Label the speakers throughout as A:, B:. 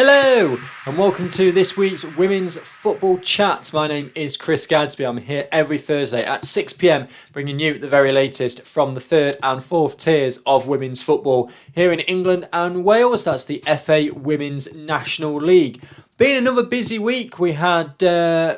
A: Hello and welcome to this week's Women's Football Chat. My name is Chris Gadsby. I'm here every Thursday at 6 p.m, bringing you the very latest from the third and fourth tiers of women's football here in England and Wales. That's the FA Women's National League. Been another busy week. We had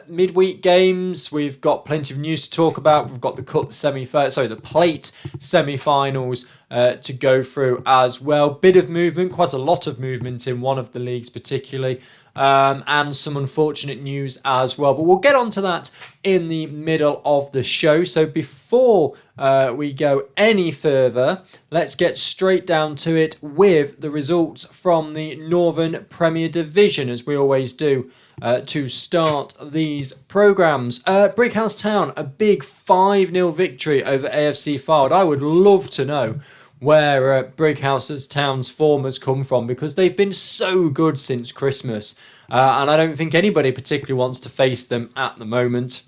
A: midweek games. We've got plenty of news to talk about. We've got the the plate semi-finals to go through as well. Bit of movement, quite a lot of movement in one of the leagues particularly. And some unfortunate news as well. But we'll get onto that in the middle of the show. So before we go any further, let's get straight down to it with the results from the Northern Premier Division, as we always do to start these programmes. Brighouse Town, a big 5-0 victory over AFC Fylde. I would love to know where Brighouse Town's form has come from, because they've been so good since Christmas. And I don't think anybody particularly wants to face them at the moment.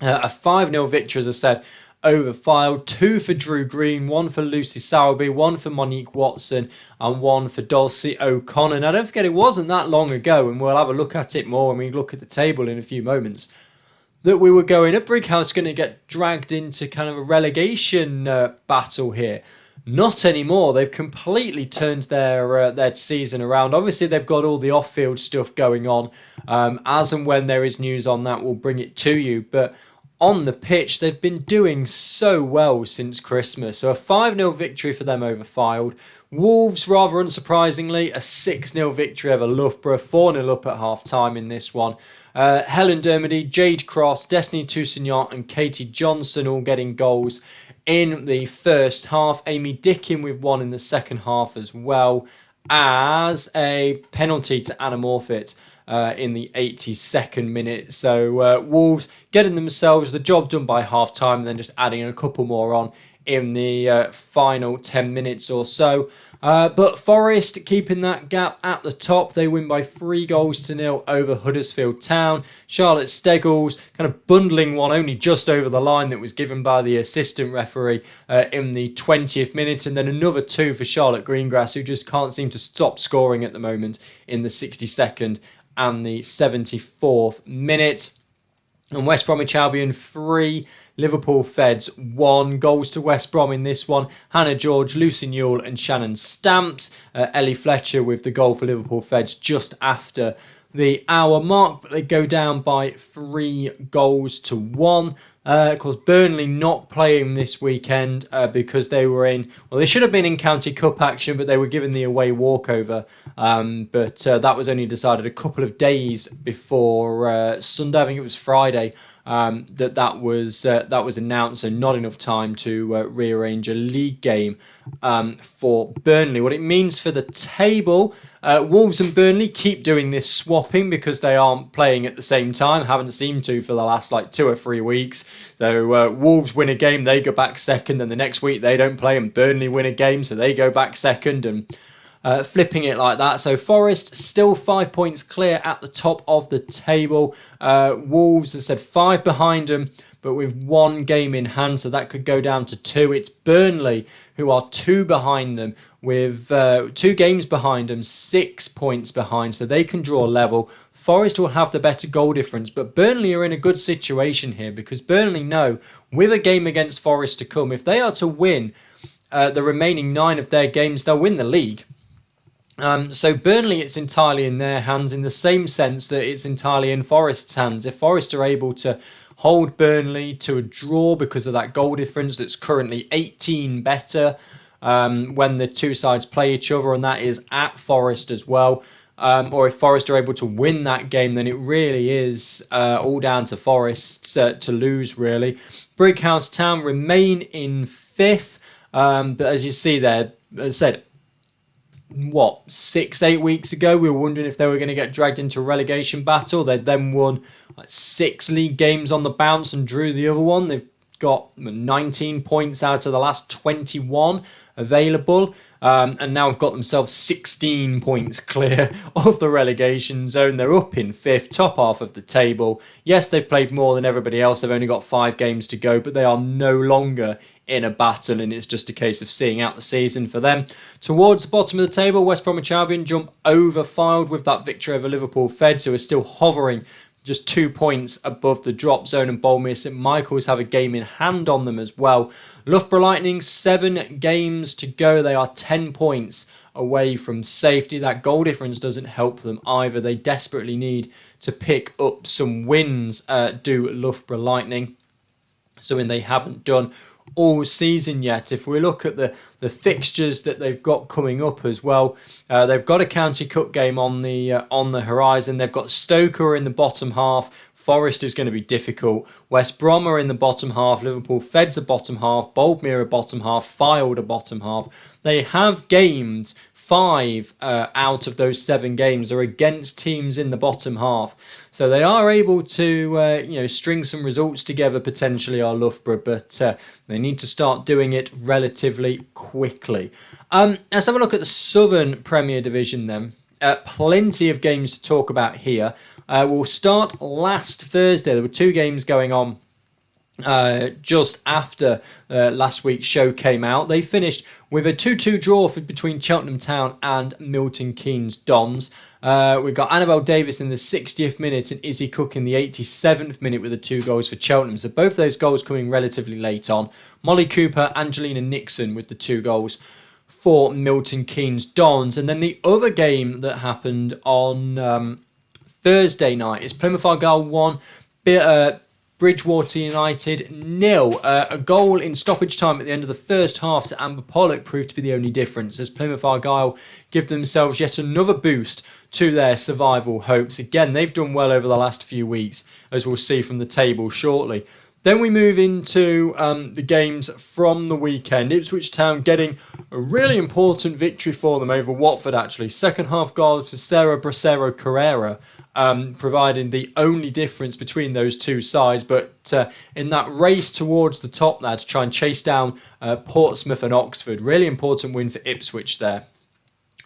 A: A 5-0 victory, as I said, over Fylde. 2 for Drew Green, 1 for Lucy Sowerby, 1 for Monique Watson, and 1 for Dulcie O'Connor. Now, don't forget, it wasn't that long ago, and we'll have a look at it more when we look at the table in a few moments, that we were going up. Brighouse going to get dragged into kind of a relegation battle here. Not anymore. They've completely turned their season around. Obviously, they've got all the off-field stuff going on. As and when there is news on that, we'll bring it to you. But on the pitch, they've been doing so well since Christmas. So a 5-0 victory for them over Fylde. Wolves, rather unsurprisingly, a 6-0 victory over Loughborough. 4-0 up at half-time in this one. Helen Dermody, Jade Cross, Destiny Toussaint and Katie Johnson all getting goals in the first half. Amy Dickin with 1 in the second half, as well as a penalty to Anna Morfitt in the 82nd minute. So Wolves getting themselves the job done by half time, and then just adding a couple more on in the final 10 minutes or so. But Forest keeping that gap at the top. They win by 3-0 over Huddersfield Town. Charlotte Steggles kind of bundling one only just over the line that was given by the assistant referee in the 20th minute. And then another 2 for Charlotte Greengrass, who just can't seem to stop scoring at the moment, in the 62nd and the 74th minute. And West Bromwich Albion 3, Liverpool Feds 1. Goals to West Brom in this one: Hannah George, Lucy Newell and Shannon Stamps. Ellie Fletcher with the goal for Liverpool Feds just after the hour mark. But they go down by 3-1. Of course, Burnley not playing this weekend because they were they should have been in County Cup action, but they were given the away walkover. But that was only decided a couple of days before Sunday. I think it was Friday that was announced, so not enough time to rearrange a league game for Burnley. What it means for the table: Wolves and Burnley keep doing this swapping because they aren't playing at the same time. Haven't seemed to for the last 2 or 3 weeks. So Wolves win a game, they go back second, and the next week they don't play, and Burnley win a game, so they go back second, and flipping it like that. So Forest still 5 points clear at the top of the table. Wolves, as I said, 5 behind them, but with 1 game in hand, so that could go down to 2. It's Burnley who are 2 behind them, with 2 games behind them, 6 points behind, so they can draw level. Forest will have the better goal difference, but Burnley are in a good situation here, because Burnley know, with a game against Forest to come, if they are to win the remaining 9 of their games, they'll win the league. So Burnley, it's entirely in their hands, in the same sense that it's entirely in Forest's hands. If Forest are able to hold Burnley to a draw because of that goal difference that's currently 18 better when the two sides play each other, and that is at Forest as well, or if Forest are able to win that game, then it really is all down to Forest to lose, really. Brighouse Town remain in 5th, but as you see there, as I said, 6-8 weeks ago, we were wondering if they were going to get dragged into a relegation battle. They then won 6 league games on the bounce and drew the other one. They've got 19 points out of the last 21 available. and now have got themselves 16 points clear of the relegation zone. They're up in 5th, top half of the table. Yes, they've played more than everybody else. They've only got 5 games to go, but they are no longer in a battle, and it's just a case of seeing out the season for them. Towards the bottom of the table, West Bromwich Albion jump over Fylde with that victory over Liverpool Feds, who are still hovering just 2 points above the drop zone, and Bournemouth St Michael's have a game in hand on them as well. Loughborough Lightning, 7 games to go. They are 10 points away from safety. That goal difference doesn't help them either. They desperately need to pick up some wins, do Loughborough Lightning, something they haven't done all season yet. If we look at the fixtures that they've got coming up as well, they've got a County Cup game on the horizon. They've got Stoke who are in the bottom half. Forest is going to be difficult. West Brom are in the bottom half. Liverpool Feds are bottom half. Boldmere are bottom half. Fylde are bottom half. They have games. 5 out of those 7 games are against teams in the bottom half. So they are able to string some results together, potentially, our Loughborough, but they need to start doing it relatively quickly. Let's have a look at the Southern Premier Division then. Plenty of games to talk about here. We'll start last Thursday. There were 2 games going on just after last week's show came out. They finished with a 2-2 draw between Cheltenham Town and Milton Keynes Dons. We've got Annabelle Davis in the 60th minute and Izzy Cook in the 87th minute with the 2 goals for Cheltenham. So both those goals coming relatively late on. Molly Cooper, Angelina Nixon with the 2 goals for Milton Keynes Dons. And then the other game that happened on Thursday night is Plymouth Argyle 1, Bridgewater United 0. A goal in stoppage time at the end of the first half to Amber Pollock proved to be the only difference, as Plymouth Argyle give themselves yet another boost to their survival hopes. Again, they've done well over the last few weeks, as we'll see from the table shortly. Then we move into the games from the weekend. Ipswich Town getting a really important victory for them over Watford, actually. Second half goal to Sarah Bracero Carrera, providing the only difference between those two sides. But in that race towards the top there to try and chase down Portsmouth and Oxford, really important win for Ipswich there.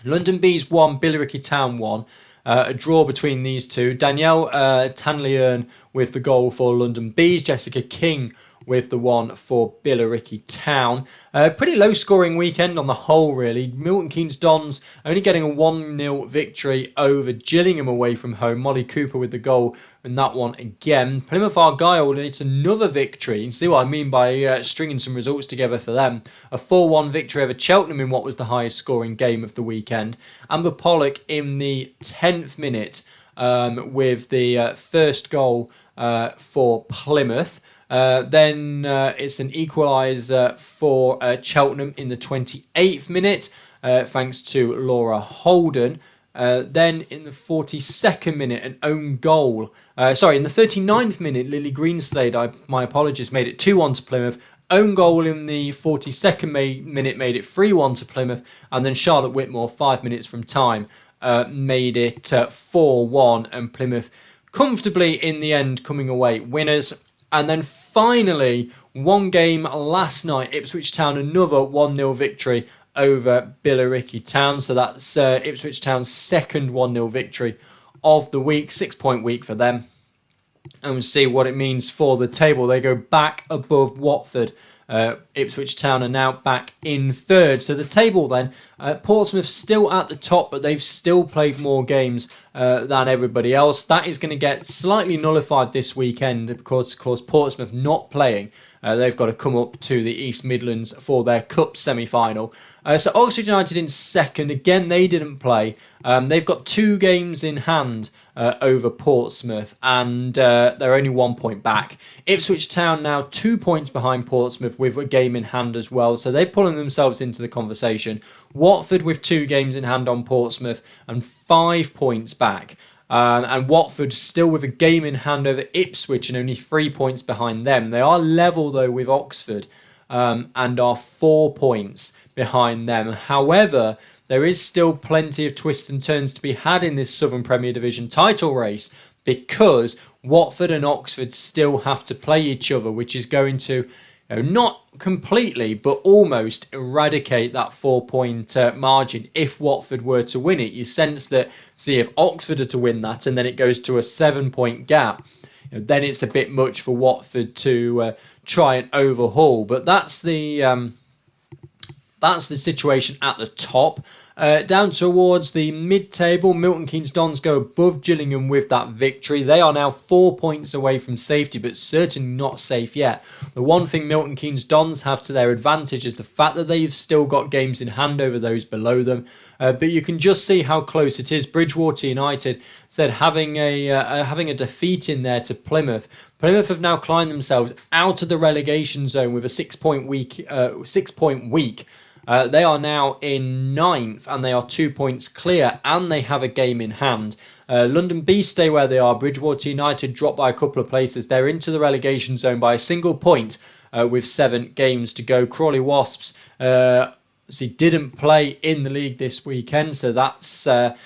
A: London Bees 1, Billericay Town 1. A draw between these two. Danielle Tanliern with the goal for London Bees. Jessica King with the one for Billericay Town. Pretty low scoring weekend on the whole, really. Milton Keynes Dons only getting a 1-0 victory over Gillingham away from home. Molly Cooper with the goal in that one again. Plymouth Argyle, it's another victory. You see what I mean by stringing some results together for them. A 4-1 victory over Cheltenham in what was the highest scoring game of the weekend. Amber Pollock in the 10th minute with the first goal for Plymouth. Then it's an equaliser for Cheltenham in the 28th minute, thanks to Laura Holden. Then in the 42nd minute, an own goal. In the 39th minute, Lily Greenslade, my apologies, made it 2-1 to Plymouth. Own goal in the 42nd minute made it 3-1 to Plymouth. And then Charlotte Whitmore, 5 minutes from time, made it 4-1. And Plymouth comfortably in the end coming away winners. And then finally, one game last night, Ipswich Town, another 1-0 victory over Billericay Town. So that's Ipswich Town's second 1-0 victory of the week, 6-point week for them. And we'll see what it means for the table. They go back above Watford. Ipswich Town are now back in third. So the table then, Portsmouth still at the top, but they've still played more games than everybody else. That is going to get slightly nullified this weekend because, of course, Portsmouth not playing. They've got to come up to the East Midlands for their cup semi-final. So Oxford United in second. Again, they didn't play. They've got 2 games in hand over Portsmouth, and they're only 1 point back. Ipswich Town now 2 points behind Portsmouth with a game in hand as well, so they're pulling themselves into the conversation. Watford with 2 games in hand on Portsmouth and 5 points back. And Watford still with a game in hand over Ipswich and only 3 points behind them. They are level though with Oxford and are 4 points behind them. However, there is still plenty of twists and turns to be had in this Southern Premier Division title race because Watford and Oxford still have to play each other, which is going to not completely, but almost eradicate that 4-point margin if Watford were to win it. You sense that, see, if Oxford are to win that and then it goes to a 7-point gap, then it's a bit much for Watford to try and overhaul. But that's the situation at the top. Down towards the mid-table, Milton Keynes Dons go above Gillingham with that victory. They are now 4 points away from safety, but certainly not safe yet. The one thing Milton Keynes Dons have to their advantage is the fact that they've still got games in hand over those below them. But you can just see how close it is. Bridgewater United said having a defeat in there to Plymouth. Plymouth have now climbed themselves out of the relegation zone with a 6-point week. They are now in 9th and they are 2 points clear and they have a game in hand. London Bees stay where they are. Bridgewater United drop by a couple of places. They're into the relegation zone by a single point with 7 games to go. Crawley Wasps didn't play in the league this weekend, so that's the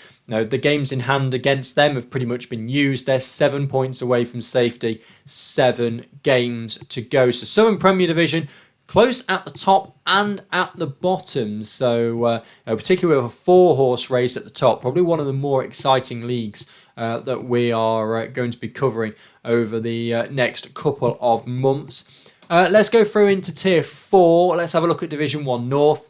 A: games in hand against them have pretty much been used. They're 7 points away from safety, 7 games to go. So Southern Premier Division, close at the top and at the bottom. So particularly with a 4-horse race at the top, probably one of the more exciting leagues that we are going to be covering over the next couple of months. Let's go through into Tier 4. Let's have a look at Division 1 North.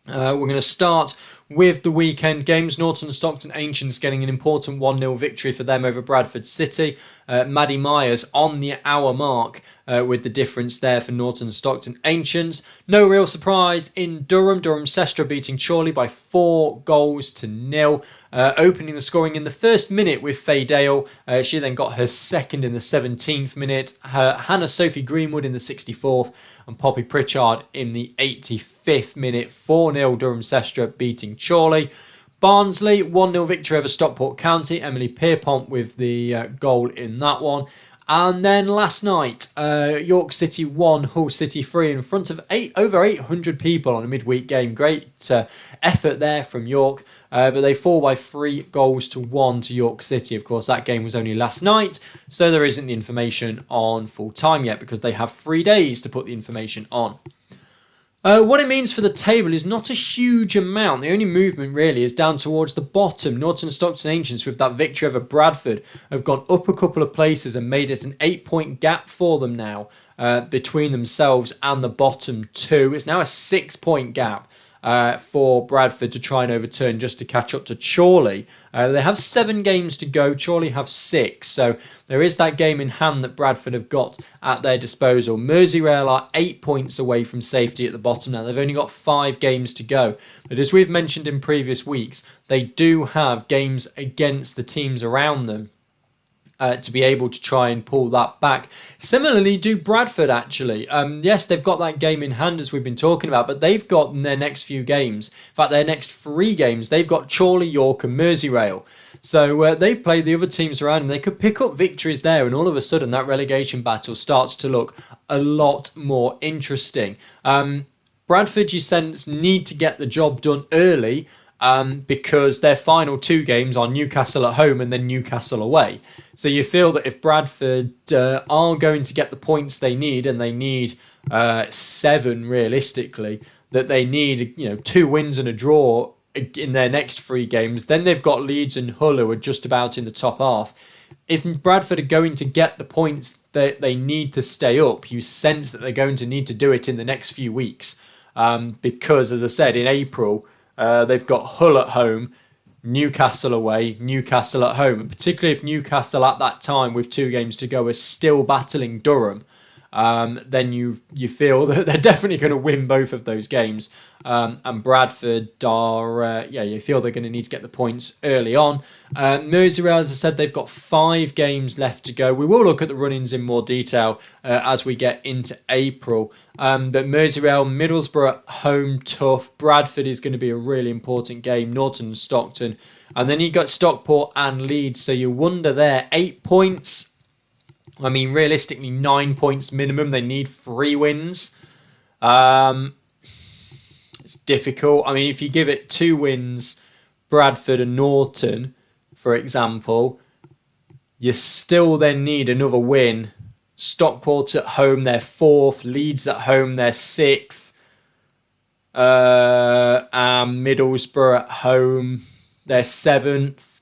A: We're going to start with the weekend games. Norton Stockton Ancients getting an important 1-0 victory for them over Bradford City. Maddie Myers on the hour mark with the difference there for Norton Stockton Ancients. No real surprise in Durham. Durham Sestra beating Chorley by 4-0. Opening the scoring in the first minute with Faye Dale. She then got her second in the 17th minute. Hannah Sophie Greenwood in the 64th. And Poppy Pritchard in the 85th minute. 4-0 Durham Sestra beating Chorley. Barnsley, 1-0 victory over Stockport County. Emily Pierpont with the goal in that one. And then last night, York City 1, Hull City 3 in front of over 800 people on a midweek game. Great effort there from York, but they fall by 3-1 to York City. Of course, that game was only last night, so there isn't the information on full time yet because they have 3 days to put the information on. What it means for the table is not a huge amount. The only movement really is down towards the bottom. Norton Stockton Ancients with that victory over Bradford have gone up a couple of places and made it an 8-point gap for them now between themselves and the bottom 2. It's now a 6-point gap for Bradford to try and overturn just to catch up to Chorley. They have 7 games to go. Chorley have 6. So there is that game in hand that Bradford have got at their disposal. Merseyrail are 8 points away from safety at the bottom now. They've only got 5 games to go. But as we've mentioned in previous weeks, they do have games against the teams around them to be able to try and pull that back. Similarly, do Bradford actually. Yes, they've got that game in hand as we've been talking about, but they've got in their next few games, in fact their next 3 games, they've got Chorley, York and Merseyrail. So they play the other teams around and they could pick up victories there, and all of a sudden that relegation battle starts to look a lot more interesting. Bradford, you sense, need to get the job done early because their final 2 games are Newcastle at home and then Newcastle away. So you feel that if Bradford are going to get the points they need, and they need 7 realistically, that they need 2 wins and a draw in their next 3 games, then they've got Leeds and Hull who are just about in the top half. If Bradford are going to get the points that they need to stay up, you sense that they're going to need to do it in the next few weeks because, as I said, in April, they've got Hull at home, Newcastle away, Newcastle at home. And particularly if Newcastle at that time with 2 games to go are still battling Durham, then you feel that they're definitely going to win both of those games. And Bradford are, you feel they're going to need to get the points early on. Merseyrail, as I said, they've got 5 games left to go. We will look at the run-ins in more detail as we get into April. But Merseyrail, Middlesbrough at home, tough. Bradford is going to be a really important game. Norton and Stockton. And then you've got Stockport and Leeds. So you wonder there, 8 points. I mean, realistically, 9 points minimum. They need 3 wins. It's difficult. I mean, if you give it 2 wins, Bradford and Norton, for example, you still then need another win Stockport at home, they're 4th. Leeds at home, they're 6th. And Middlesbrough at home, they're 7th.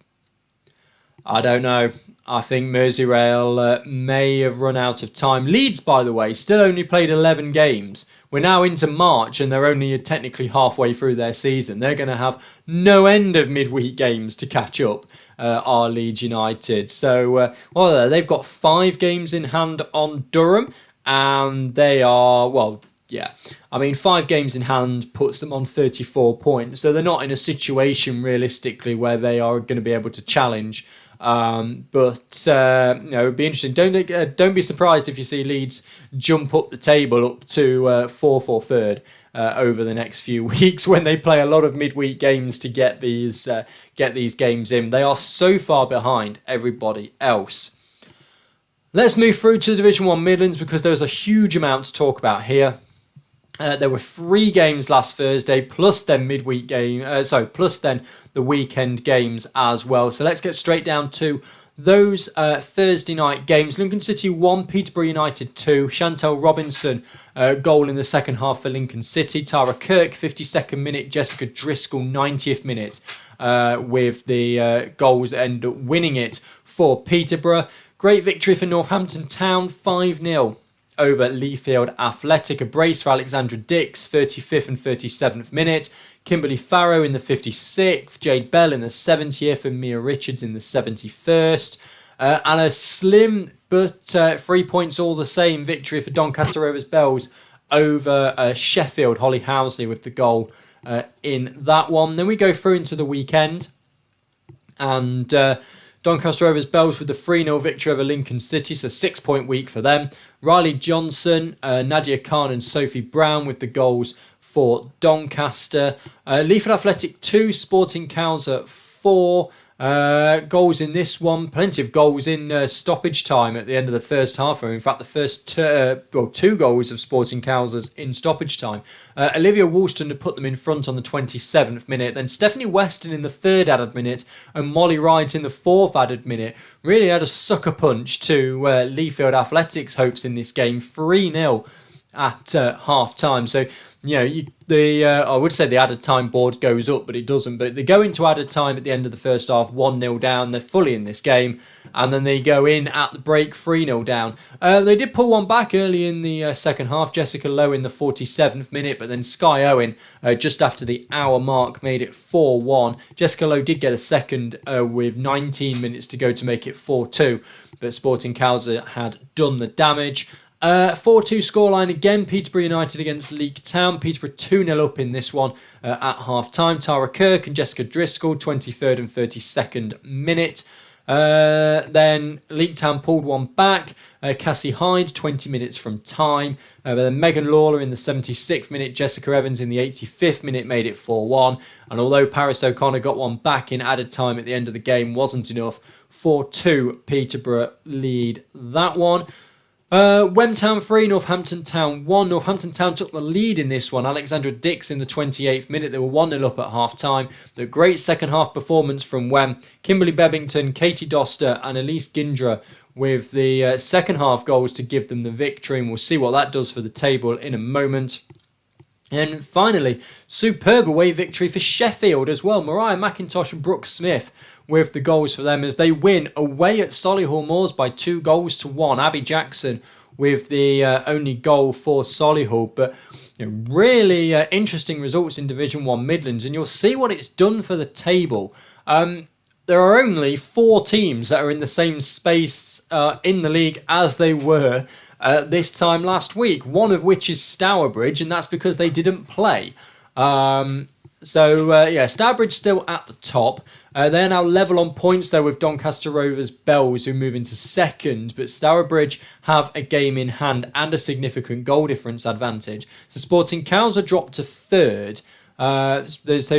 A: I don't know. I think Merseyrail may have run out of time. Leeds, by the way, still only played 11 games. We're now into March and they're only technically halfway through their season. They're going to have no end of midweek games to catch up, are Leeds United. So, they've got 5 games in hand on Durham, and they are, 5 games in hand puts them on 34 points. So they're not in a situation, realistically, where they are going to be able to challenge. It'd be interesting. Don't be surprised if you see Leeds jump up the table up to 4th or 3rd over the next few weeks when they play a lot of midweek games to get these games in. They are so far behind everybody else. Let's move through to the Division 1 Midlands because there's a huge amount to talk about here. There were 3 games last Thursday, plus then midweek game. Plus then the weekend games as well. So let's get straight down to those Thursday night games. Lincoln City 1, Peterborough United 2. Chantel Robinson goal in the second half for Lincoln City. Tara Kirk 52nd minute. Jessica Driscoll 90th minute with the goals that end up winning it for Peterborough. Great victory for Northampton Town 5-0. Over Leafield Athletic. A brace for Alexandra Dix, 35th and 37th minute. Kimberly Farrow in the 56th. Jade Bell in the 70th and Mia Richards in the 71st. And a slim but 3 points all the same victory for Doncaster Rovers Bells over Sheffield. Holly Hounslow with the goal in that one. Then we go through into the weekend. And Doncaster Rovers Bells with the 3-0 victory over Lincoln City, so 6-point week for them. Riley Johnson, Nadia Khan and Sophie Brown with the goals for Doncaster. Leaford Athletic 2, Sporting Cows at 4. Goals in this one, plenty of goals in stoppage time at the end of the first half. In fact, the first 2 goals of Sporting Cowsers in stoppage time. Olivia Woolston to put them in front on the 27th minute. Then Stephanie Weston in the 3rd added minute and Molly Wright in the 4th added minute. Really had a sucker punch to Leafield Athletics' hopes in this game. 3-0 at half time. So, I would say the added time board goes up, but it doesn't. But they go into added time at the end of the first half, 1-0 down. They're fully in this game. And then they go in at the break, 3-0 down. They did pull one back early in the second half. Jessica Lowe in the 47th minute, but then Sky Owen, just after the hour mark, made it 4-1. Jessica Lowe did get a second with 19 minutes to go to make it 4-2. But Sporting Cowser had done the damage. 4-2 scoreline again. Peterborough United against Leek Town. Peterborough 2-0 up in this one at half-time. Tara Kirk and Jessica Driscoll, 23rd and 32nd minute. Then Leek Town pulled one back. Cassie Hyde, 20 minutes from time. Then Megan Lawler in the 76th minute. Jessica Evans in the 85th minute made it 4-1. And although Paris O'Connor got one back in added time at the end of the game, wasn't enough. 4-2 Peterborough lead that one. Wemtown 3, Northampton Town 1. Northampton Town took the lead in this one. Alexandra Dix in the 28th minute. They were 1-0 up at half-time. The great second-half performance from Wem. Kimberly Bebbington, Katie Doster and Elise Gindra with the second-half goals to give them the victory. And we'll see what that does for the table in a moment. And finally, superb away victory for Sheffield as well. Mariah McIntosh and Brooke Smith with the goals for them as they win away at Solihull Moors by 2-1. Abby Jackson with the only goal for Solihull. But really interesting results in Division 1 Midlands, and you'll see what it's done for the table. There are only 4 teams that are in the same space in the league as they were this time last week, one of which is Stourbridge, and that's because they didn't play. Stourbridge still at the top. They're now level on points there with Doncaster Rovers Bells, who move into second, but Stourbridge have a game in hand and a significant goal difference advantage. So Sporting Cows are dropped to third.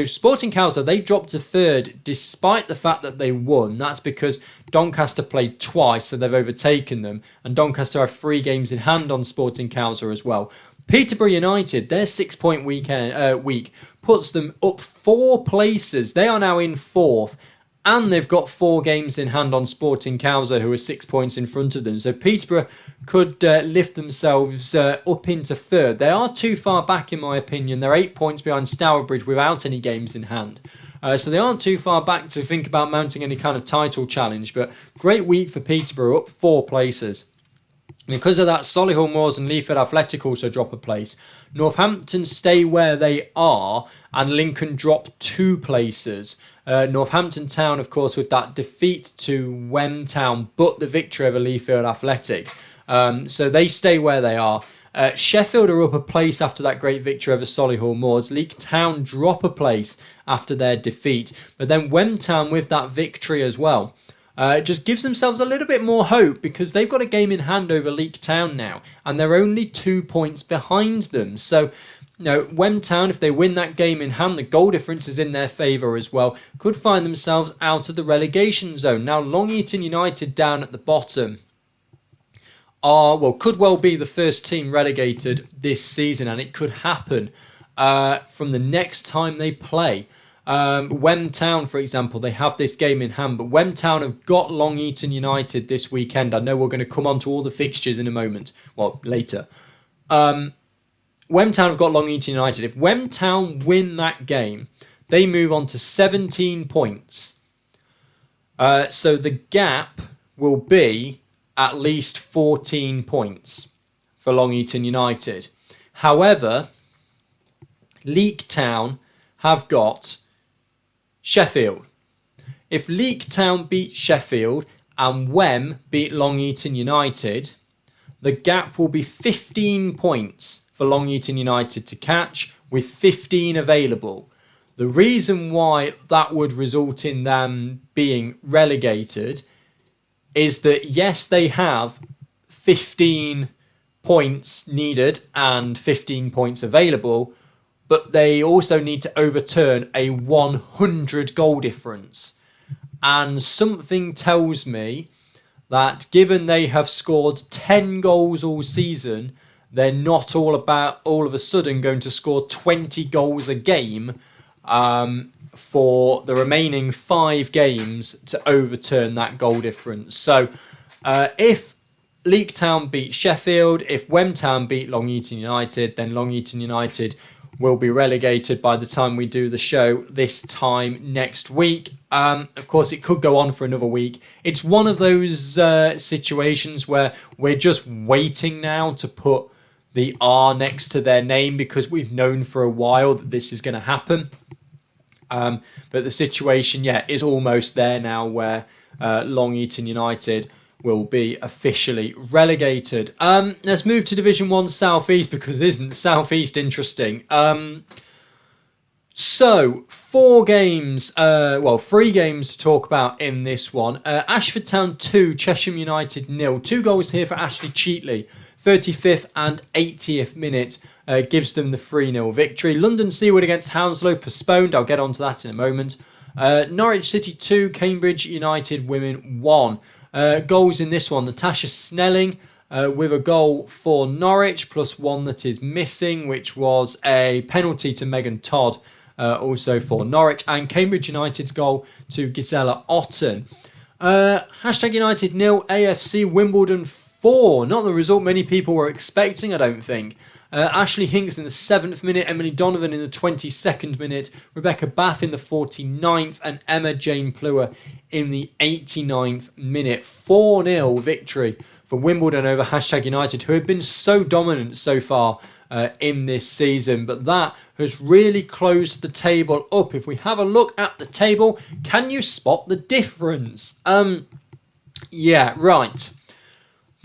A: Sporting Cows, they dropped to third despite the fact that they won. That's because Doncaster played twice, so they've overtaken them, and Doncaster have 3 games in hand on Sporting Cows as well. Peterborough United, their 6-point week puts them up 4 places. They are now in 4th And they've got 4 games in hand on Sporting Cowser, who are 6 points in front of them. So Peterborough could lift themselves up into third. They are too far back, in my opinion. They're 8 points behind Stourbridge without any games in hand. So they aren't too far back to think about mounting any kind of title challenge. But great week for Peterborough, up 4 places. Because of that, Solihull Moors and Leaford Athletic also drop a place. Northampton stay where they are, and Lincoln drop 2 places. Northampton Town, of course, with that defeat to Wem Town, but the victory over Leaford Athletic. So they stay where they are. Sheffield are up a place after that great victory over Solihull Moors. Leek Town drop a place after their defeat. But then Wem Town with that victory as well. Just gives themselves a little bit more hope, because they've got a game in hand over Leek Town now, and they're only 2 points behind them. So, Wem Town, if they win that game in hand, the goal difference is in their favour as well, could find themselves out of the relegation zone. Now, Long Eaton United down at the bottom could well be the first team relegated this season, and it could happen from the next time they play. Wem Town, for example, they have this game in hand, but Wem Town have got Long Eaton United this weekend. I know we're going to come on to all the fixtures in a moment, well, later. Wem Town have got Long Eaton United. If Wem Town win that game, they move on to 17 points. So the gap will be at least 14 points for Long Eaton United. However, Leek Town have got Sheffield. If Leek Town beat Sheffield and Wem beat Long Eaton United, the gap will be 15 points for Long Eaton United to catch, with 15 available. The reason why that would result in them being relegated is that, yes, they have 15 points needed and 15 points available, but they also need to overturn a 100 goal difference. And something tells me that given they have scored 10 goals all season, they're not all of a sudden going to score 20 goals a game for the remaining 5 games to overturn that goal difference. So if Leek Town beat Sheffield, if Wem Town beat Long Eaton United, then Long Eaton United will be relegated by the time we do the show this time next week. Of course, it could go on for another week. It's one of those situations where we're just waiting now to put the R next to their name, because we've known for a while that this is going to happen. But the situation, is almost there now, where Long Eaton United will be officially relegated. Let's move to Division 1 South East, because isn't South East interesting? So, 3 games to talk about in this one. Ashford Town 2, Chesham United 0. 2 goals here for Ashley Cheatley. 35th and 80th minute gives them the 3-0 victory. London Seawood against Hounslow postponed. I'll get on to that in a moment. Norwich City 2, Cambridge United Women 1. Goals in this one. Natasha Snelling with a goal for Norwich, plus one that is missing, which was a penalty to Megan Todd, also for Norwich. And Cambridge United's goal to Gisela Otten. Hashtag United 0, AFC Wimbledon 4. Not the result many people were expecting, I don't think. Ashley Hinks in the 7th minute, Emily Donovan in the 22nd minute, Rebecca Bath in the 49th, and Emma Jane Plewer in the 89th minute. 4-0 victory for Wimbledon over Hashtag United, who have been so dominant so far in this season. But that has really closed the table up. If we have a look at the table, can you spot the difference? Yeah, right.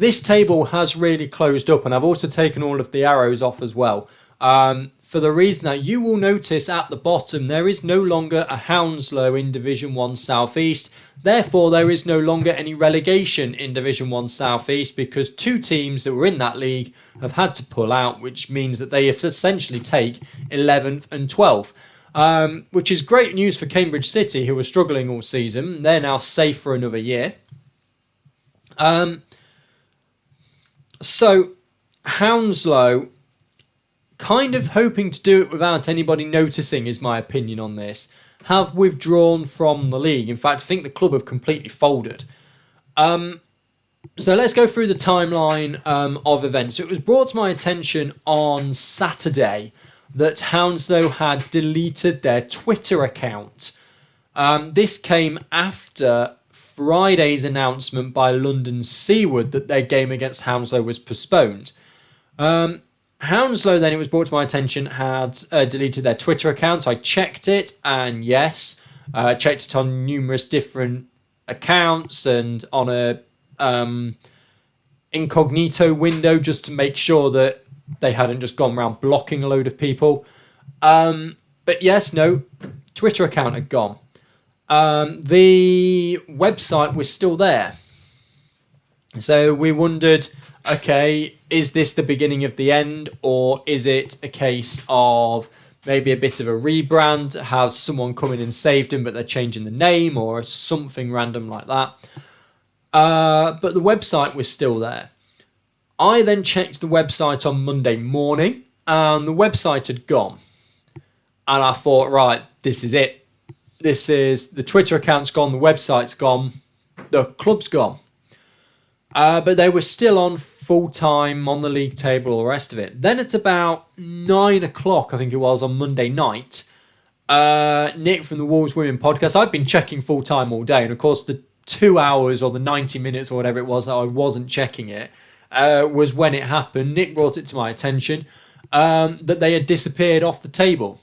A: This table has really closed up, and I've also taken all of the arrows off as well. For the reason that you will notice at the bottom, there is no longer a Hounslow in Division 1 South East. Therefore, there is no longer any relegation in Division 1 South East, because 2 teams that were in that league have had to pull out, which means that they essentially take 11th and 12th. Which is great news for Cambridge City, who were struggling all season. They're now safe for another year. So, Hounslow, kind of hoping to do it without anybody noticing, is my opinion on this. have withdrawn from the league. In fact, I think the club have completely folded. So let's go through the timeline of events. So it was brought to my attention on Saturday that Hounslow had deleted their Twitter account. This came after Friday's announcement by London Seaward that their game against Hounslow was postponed. Hounslow, then, it was brought to my attention, had deleted their Twitter account. I checked it, and yes, checked it on numerous different accounts and on a incognito window just to make sure that they hadn't just gone around blocking a load of people. But yes, no, Twitter account had gone. The website was still there. So we wondered, okay, is this the beginning of the end, or is it a case of maybe a bit of a rebrand? Has someone come in and saved them, but they're changing the name, or something random like that? But the website was still there. I then checked the website on Monday morning, and the website had gone. And I thought, right, this is it. This is, the Twitter account's gone, the website's gone, the club's gone. But they were still on full-time, on the league table, all the rest of it. Then at about 9 o'clock, I think it was, on Monday night, Nick from the Wolves Women podcast, I'd been checking full-time all day, and of course the 2 hours or the 90 minutes or whatever it was that I wasn't checking it was when it happened. Nick brought it to my attention that they had disappeared off the table.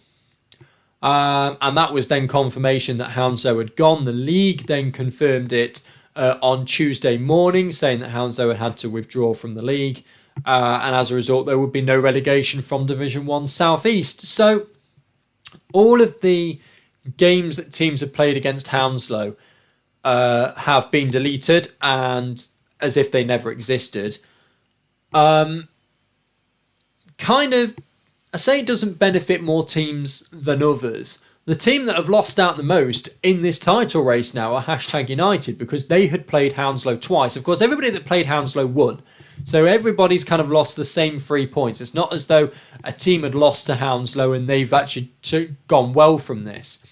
A: And that was then confirmation that Hounslow had gone. The league then confirmed it on Tuesday morning, saying that Hounslow had to withdraw from the league. And as a result, there would be no relegation from Division 1 South East. So all of the games that teams have played against Hounslow have been deleted, and as if they never existed. Kind of, I say it doesn't benefit more teams than others. The team that have lost out the most in this title race now are Hashtag United, because they had played Hounslow twice. Of course, everybody that played Hounslow won. So everybody's kind of lost the same 3 points. It's not as though a team had lost to Hounslow and they've actually gone well from this.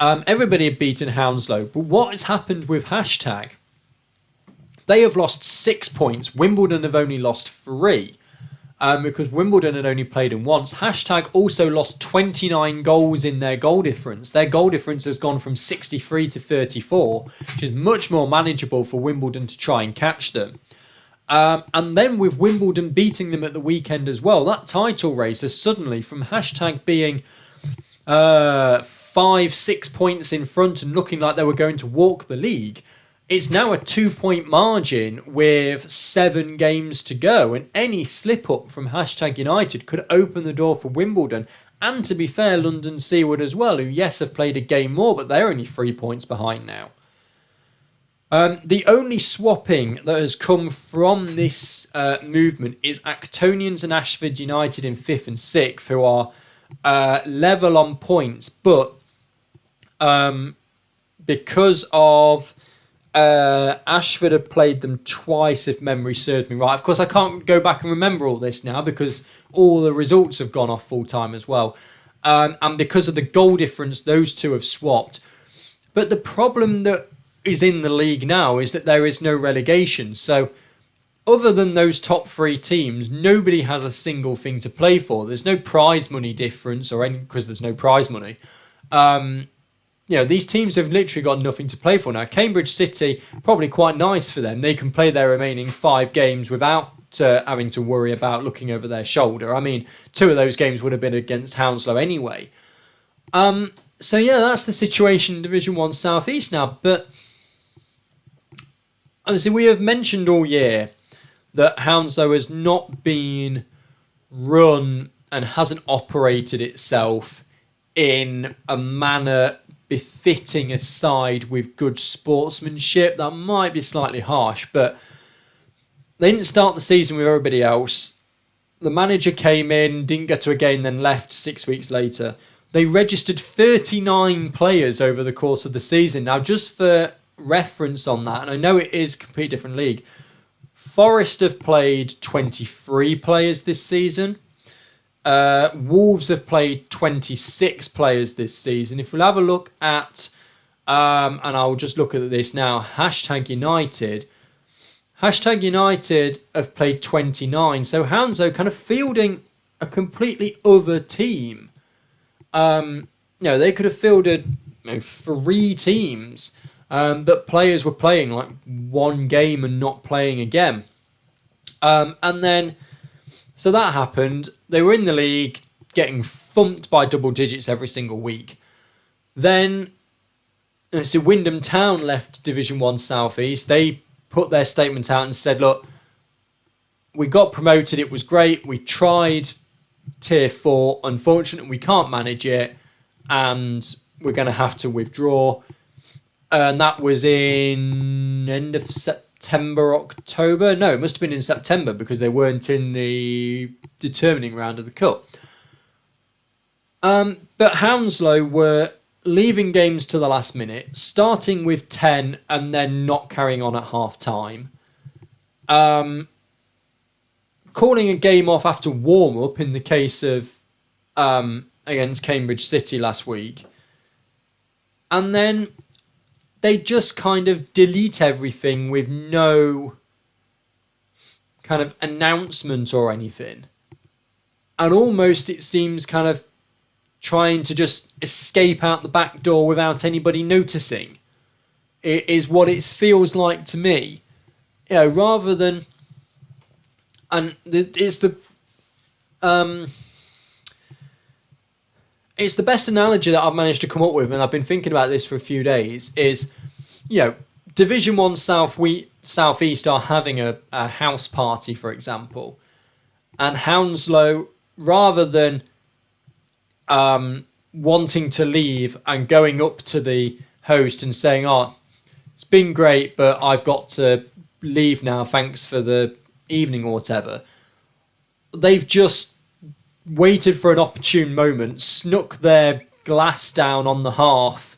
A: Everybody had beaten Hounslow. But what has happened with Hashtag? They have lost 6 points. Wimbledon have only lost 3. Because Wimbledon had only played them once. Hashtag also lost 29 goals in their goal difference. Their goal difference has gone from 63 to 34, which is much more manageable for Wimbledon to try and catch them. And then with Wimbledon beating them at the weekend as well, that title race has suddenly, from Hashtag being 5-6 points in front and looking like they were going to walk the league, it's now a 2-point margin with 7 games to go, and any slip-up from Hashtag United could open the door for Wimbledon, and to be fair, London Seaward as well, who, yes, have played a game more, but they're only 3 points behind now. The only swapping that has come from this movement is Actonians and Ashford United in 5th and 6th, who are level on points, but because of Ashford have played them twice, if memory serves me right. Of course, I can't go back and remember all this now because all the results have gone off full time as well. And because of the goal difference, those two have swapped. But the problem that is in the league now is that there is no relegation. So other than those top 3 teams, nobody has a single thing to play for. There's no prize money difference or any, because there's no prize money. These teams have literally got nothing to play for now. Cambridge City, probably quite nice for them. They can play their remaining 5 games without having to worry about looking over their shoulder. I mean, 2 of those games would have been against Hounslow anyway. So yeah, that's the situation in Division 1 South East now. But obviously, we have mentioned all year that Hounslow has not been run and hasn't operated itself in a manner befitting a side with good sportsmanship. That might be slightly harsh, but they didn't start the season with everybody else. The manager came in, didn't get to a game, then left 6 weeks later. They registered 39 players over the course of the season. Now, just for reference on that, and I know it is a completely different league, Forest have played 23 players this season. Wolves have played 26 players this season. If we'll have a look at, and I'll just look at this now, Hashtag United have played 29. So Hounslow kind of fielding a completely other team. They could have fielded 3 teams, but players were playing like one game and not playing again. And then, so that happened. They were in the league, getting thumped by double digits every single week. Then, so Wyndham Town left Division 1 South East. They put their statement out and said, look, we got promoted. It was great. We tried Tier 4. Unfortunately, we can't manage it. And we're going to have to withdraw. And that was in end of September, October. No, it must have been in September because they weren't in the determining round of the Cup. But Hounslow were leaving games to the last minute, starting with 10 and then not carrying on at half time. Calling a game off after warm-up in the case of against Cambridge City last week. And then they just kind of delete everything with no kind of announcement or anything. And almost it seems kind of trying to just escape out the back door without anybody noticing. It is what it feels like to me. Rather than... And it's the best analogy that I've managed to come up with, and I've been thinking about this for a few days, is, Division 1 South East are having a house party, for example. And Hounslow, rather than wanting to leave and going up to the host and saying, it's been great, but I've got to leave now, thanks for the evening or whatever. They've just waited for an opportune moment, snuck their glass down on the hearth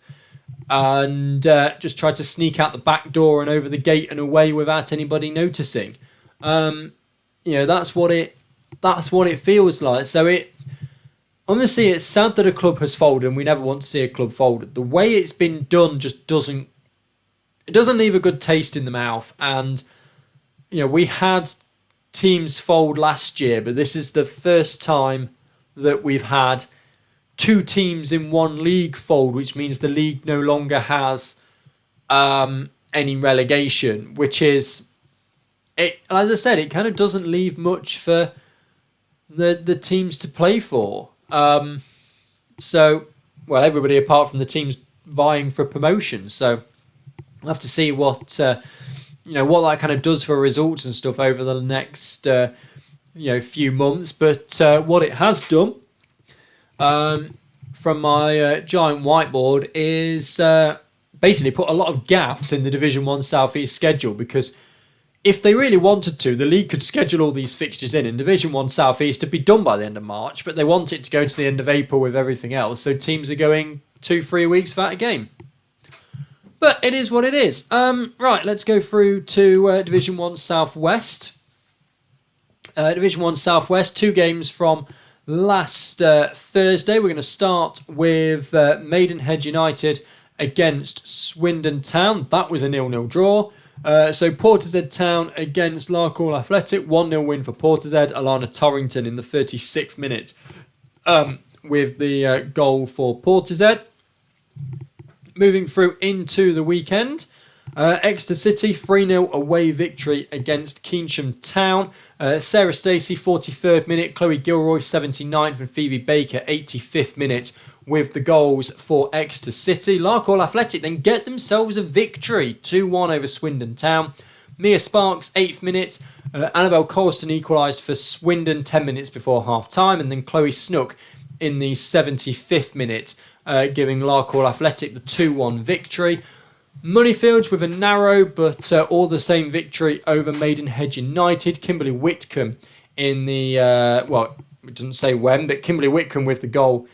A: and just tried to sneak out the back door and over the gate and away without anybody noticing. That's what it feels like. So honestly, it's sad that a club has folded, and we never want to see a club folded. The way it's been done just doesn't leave a good taste in the mouth. And we had teams fold last year, but this is the first time that we've had 2 teams in one league fold, which means the league no longer has any relegation, which is, as I said, it kind of doesn't leave much for the teams to play for. Everybody apart from the teams vying for promotion. So we'll have to see what that kind of does for results and stuff over the next few months. But what it has done from my giant whiteboard is basically put a lot of gaps in the Division 1 South East schedule, because if they really wanted to, the league could schedule all these fixtures in Division 1 South East to be done by the end of March, but they want it to go to the end of April with everything else, so teams are going 2-3 weeks without a game. But it is what it is. Right, let's go through to Division 1 South West. Division 1 South West, 2 games from last Thursday. We're going to start with Maidenhead United against Swindon Town. That was a 0-0 draw. So Portishead Town against Larkhall Athletic, 1-0 win for Portishead. Alana Torrington in the 36th minute with the goal for Portishead. Moving through into the weekend, Exeter City 3-0 away victory against Keynsham Town. Sarah Stacey 43rd minute, Chloe Gilroy 79th and Phoebe Baker 85th minute with the goals for Exeter City. Larkhall Athletic then get themselves a victory, 2-1 over Swindon Town. Mia Sparks 8th minute, Annabelle Colston equalised for Swindon 10 minutes before half time, and then Chloe Snook in the 75th minute, giving Larkhall Athletic the 2-1 victory. Moneyfields with a narrow but all the same victory over Maidenhead United. Kimberly Whitcomb in the, it doesn't say when, but Kimberly Whitcomb with the goal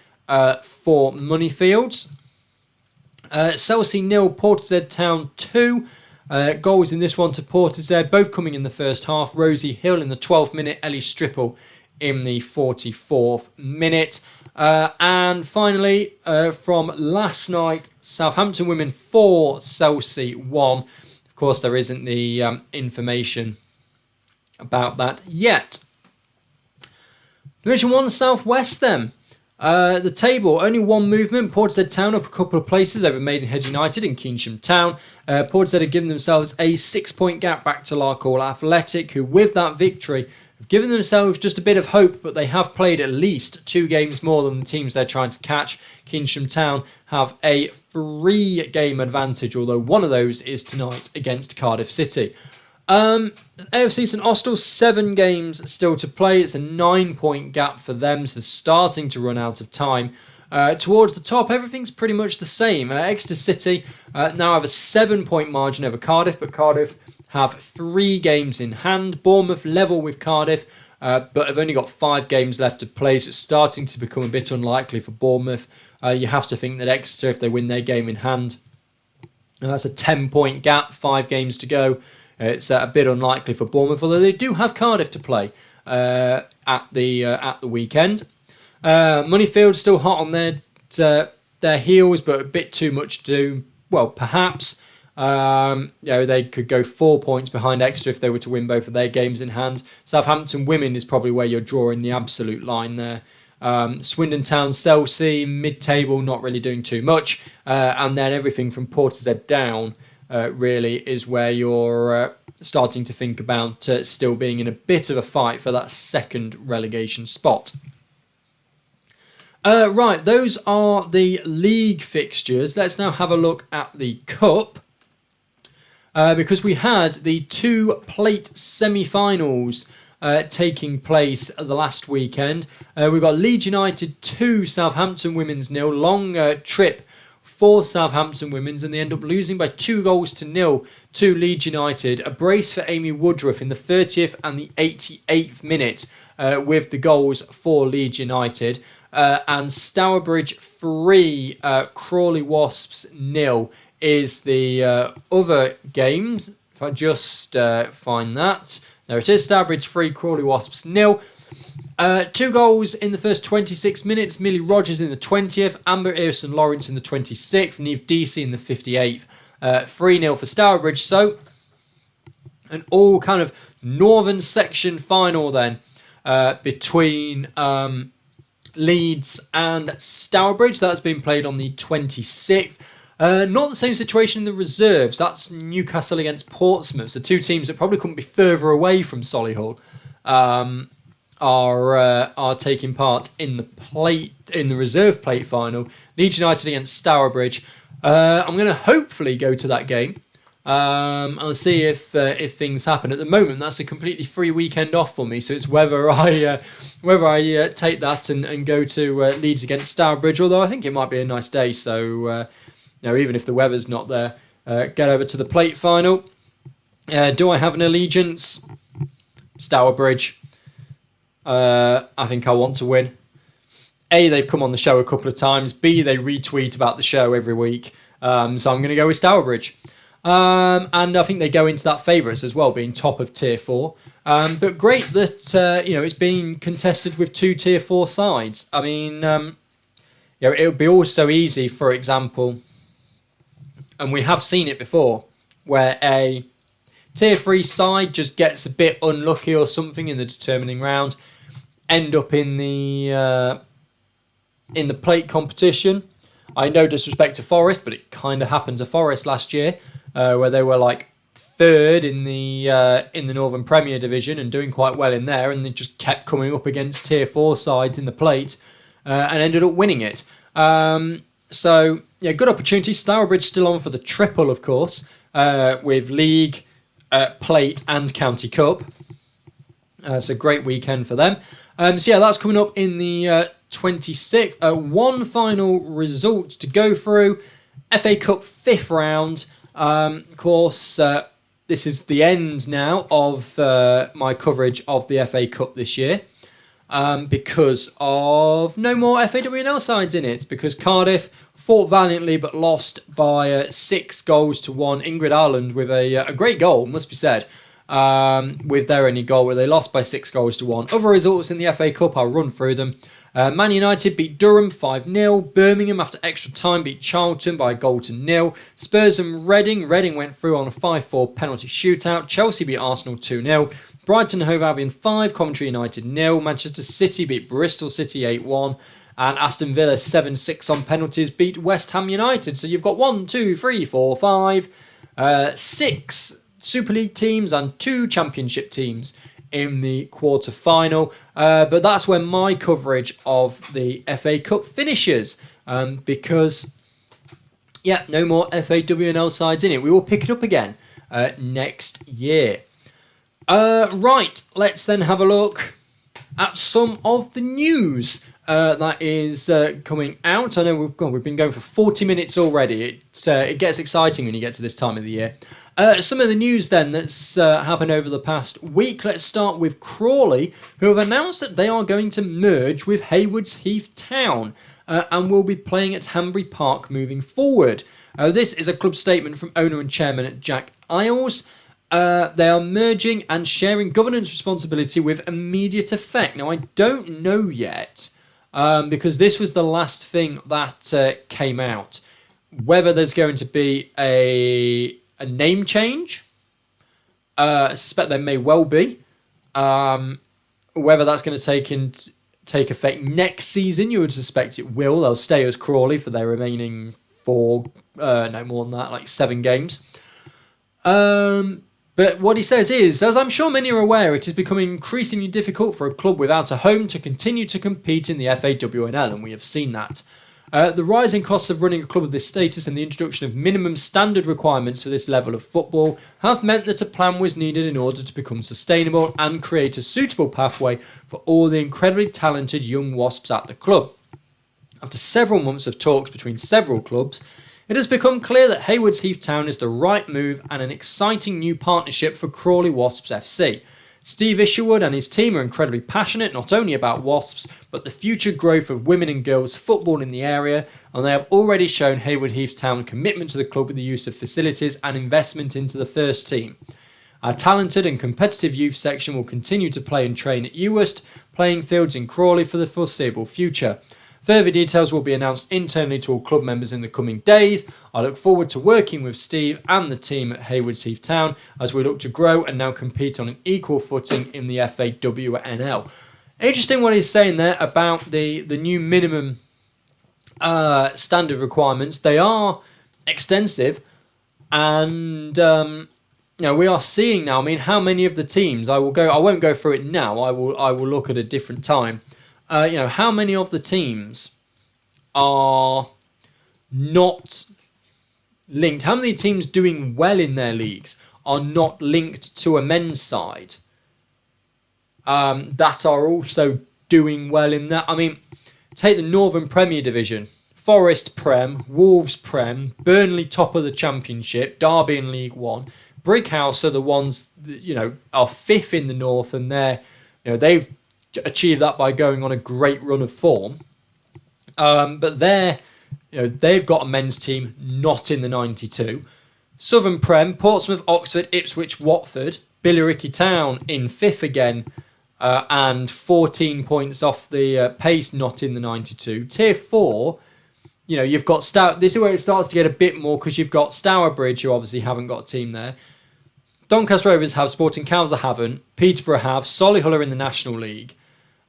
A: for Moneyfields. Chelsea 0, Portishead Town 2. Goals in this one to Portishead, both coming in the first half. Rosie Hill in the 12th minute, Ellie Stripple in the 44th minute. And finally, from last night, Southampton women 4, Chelsea 1. Of course, there isn't the information about that yet. Division 1 South West then. The table, only one movement. Portishead Town up a couple of places over Maidenhead United and Keynsham Town. Portishead have given themselves a 6-point gap back to Larkhall Athletic, who with that victory have given themselves just a bit of hope, but they have played at least 2 games more than the teams they're trying to catch. Keynsham Town have a 3-game advantage, although one of those is tonight against Cardiff City. AFC St Austell, 7 games still to play. It's a 9-point gap for them, so starting to run out of time. Towards the top, everything's pretty much the same. Exeter City now have a 7-point margin over Cardiff, but Cardiff have 3 games in hand. Bournemouth level with Cardiff, but have only got 5 games left to play, so it's starting to become a bit unlikely for Bournemouth. You have to think that Exeter, if they win their game in hand, that's a 10-point gap, 5 games to go. It's a bit unlikely for Bournemouth, although they do have Cardiff to play at the weekend. Moneyfield still hot on their heels, but a bit too much to do. Well, perhaps they could go 4 points behind Exeter if they were to win both of their games in hand. Southampton women is probably where you're drawing the absolute line there. Swindon Town, Chelsea, mid-table, not really doing too much, and then everything from Portishead down. Really is where you're starting to think about still being in a bit of a fight for that second relegation spot. Right, those are the league fixtures. Let's now have a look at the Cup. Because we had the 2 plate semi-finals taking place the last weekend. We've got Leeds United 2, Southampton Women's 0. Long trip for Southampton Women's, and they end up losing by 2-0 to Leeds United. A brace for Amy Woodruff in the 30th and the 88th minute with the goals for Leeds United. And Stourbridge 3, Crawley Wasps 0 is the other games. If I just find that. There it is, Stourbridge 3, Crawley Wasps 0. 2 goals in the first 26 minutes. Millie Rogers in the 20th, Amber Earson Lawrence in the 26th, Neve Deasy in the 58th. 3-0 for Stourbridge. So, an all kind of northern section final then between Leeds and Stourbridge. That's been played on the 26th. Not the same situation in the reserves. That's Newcastle against Portsmouth. So 2 teams that probably couldn't be further away from Solihull. Are taking part in the reserve plate final. Leeds United against Stourbridge. I'm going to hopefully go to that game. I'll see if things happen. At the moment, that's a completely free weekend off for me. So it's whether I take that and go to Leeds against Stourbridge. Although I think it might be a nice day. So even if the weather's not there, get over to the plate final. Do I have an allegiance? Stourbridge. I think I want to win. A, they've come on the show a couple of times. B, they retweet about the show every week. So I'm going to go with Stourbridge. And I think they go into that favourites as well, being top of Tier 4. But great that it's being contested with 2 Tier 4 sides. I mean, it would be also easy, for example, and we have seen it before, where a Tier 3 side just gets a bit unlucky or something in the determining round, end up in the plate competition. I no disrespect to Forest, but it kind of happened to Forest last year, where they were like 3rd in the Northern Premier Division and doing quite well in there, and they just kept coming up against Tier 4 sides in the plate and ended up winning it. So yeah, good opportunity. Stourbridge still on for the triple, of course, with League, Plate and County Cup. It's a great weekend for them. So yeah, that's coming up in the 26th. One final result to go through. FA Cup 5th round. Of course, this is the end now of my coverage of the FA Cup this year. Because of no more FAWNL sides in it. Because Cardiff fought valiantly but lost by 6-1. Ingrid Ireland with a great goal, must be said. with their only goal, where they lost by 6-1. Other results in the FA Cup, I'll run through them. Man United beat Durham 5-0. Birmingham, after extra time, beat Charlton by 1-0. Spurs and Reading. Reading went through on a 5-4 penalty shootout. Chelsea beat Arsenal 2-0. Brighton Hove Albion 5, Coventry United 0. Manchester City beat Bristol City 8-1. And Aston Villa 7-6 on penalties beat West Ham United. So you've got 6 Super League teams and 2 Championship teams in the quarter-final. But that's when my coverage of the FA Cup finishes. Because, no more FAWNL sides in it. We will pick it up again next year. Right, let's then have a look at some of the news that is coming out. I know we've been going for 40 minutes already. It gets exciting when you get to this time of the year. Some of the news then that's happened over the past week. Let's start with Crawley, who have announced that they are going to merge with Haywards Heath Town and will be playing at Hanbury Park moving forward. This is a club statement from owner and chairman Jack Isles. They are merging and sharing governance responsibility with immediate effect. Now, I don't know yet, because this was the last thing that came out, whether there's going to be a name change. I suspect there may well be. Whether that's going to take effect next season, you would suspect it will. They'll stay as Crawley for their remaining 7 games. But what he says is, as I'm sure many are aware, it is becoming increasingly difficult for a club without a home to continue to compete in the FAWNL, and we have seen that. The rising costs of running a club of this status and the introduction of minimum standard requirements for this level of football have meant that a plan was needed in order to become sustainable and create a suitable pathway for all the incredibly talented young Wasps at the club. After several months of talks between several clubs, it has become clear that Haywards Heath Town is the right move and an exciting new partnership for Crawley Wasps FC. Steve Isherwood and his team are incredibly passionate not only about Wasps, but the future growth of women and girls football in the area, and they have already shown Haywards Heath Town commitment to the club with the use of facilities and investment into the first team. Our talented and competitive youth section will continue to play and train at Ewhurst playing fields in Crawley for the foreseeable future. Further details will be announced internally to all club members in the coming days. I look forward to working with Steve and the team at Haywards Heath Town as we look to grow and now compete on an equal footing in the FAWNL. Interesting what he's saying there about the new minimum standard requirements. They are extensive, and we are seeing now. I mean, how many of the teams? I won't go through it now. I will look at a different time. How many of the teams are not linked? How many teams doing well in their leagues are not linked to a men's side that are also doing well in that? I mean, take the Northern Premier Division. Forest Prem, Wolves Prem, Burnley top of the Championship, Derby in League One. Brighouse are the ones that, are fifth in the North, and they've achieved that by going on a great run of form. But they've got a men's team not in the 92. Southern Prem, Portsmouth, Oxford, Ipswich, Watford, Billericay Town in fifth again, and 14 points off the pace, not in the 92. Tier 4, you've got this is where it starts to get a bit more, because you've got Stourbridge, who obviously haven't got a team there. Doncaster Rovers have, Sporting Cowser haven't, Peterborough have, Solihull are in the National League.